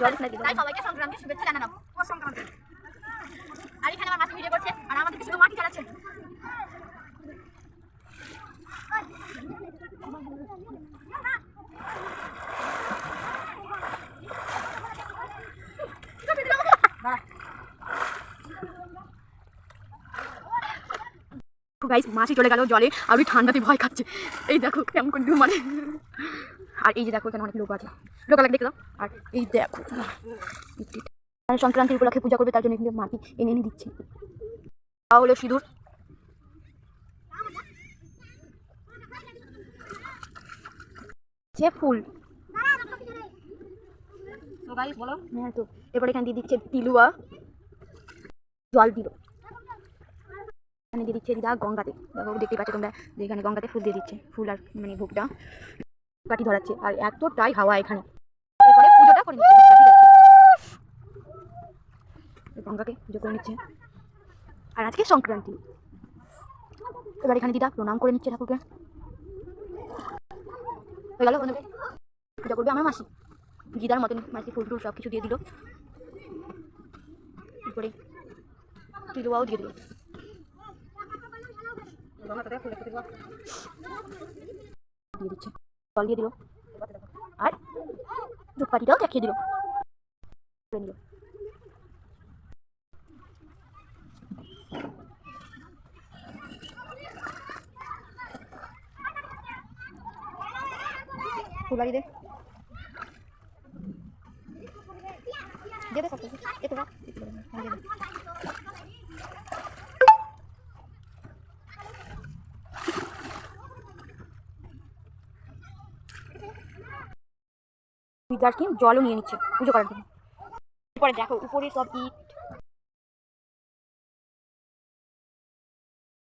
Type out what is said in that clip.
তাই সবাইকে সংক্রান্তির শুভেচ্ছা জানালাম। আর এখানে আমার মাসি ভিডিও করছে আর আমাদেরকে শুধু মাটি চালাচ্ছে। গাইস মাসি চলে গেল জলে আর ওই ঠান্ডাতে ভয় খাচ্ছে। এই দেখো কেমন করে ডুব মারে। আর এই যে দেখো এখানে অনেক লোক আছে, লোক আলাদা দেখলাম। আর এই দেখো সংক্রান্তির উপলক্ষে পূজা করবে তার জন্য এখানে মাটি এনে এনে দিচ্ছে। তা হলো সিঁদুর, যে ফুল। বলো হ্যাঁ তো এরপরে এখানে দিয়ে দিচ্ছে তিলুয়া, জল দিল এখানে দিয়ে দিচ্ছে দিদা গঙ্গাতে। দেখো দেখতে পাচ্ছ তোমরা যে এখানে গঙ্গাতে ফুল দিয়ে দিচ্ছে, ফুল আর মানে ভোগটা কাটি ধরাচ্ছে। আর এতটাই হাওয়া এখানে। এরপরে পুজোটা করে নিচ্ছে, গঙ্গাকে পুজো করে নিচ্ছে। আর আজকে সংক্রান্তি। এবার এখানে দিদা প্রণাম করে নিচ্ছে ঠাকুরকে। হয়ে গেল পূজা করবে আমার মাসি, দিদার মতন মাসি ফুল টুল সব কিছু দিয়ে দিল। এরপরে তিলুয়াও দিয়ে দিল, দিয়ে দিচ্ছে, জল দিয়ে দিল আর ধূপকাঠিটাও দেখিয়ে দিল। ফুলবাড়ি দে দেবে সব কিছু একটু রাখ। বিদ্যার্থী জলও নিয়ে নিচ্ছে পুজো করার জন্য। এরপরে দেখো উপরে সব ইট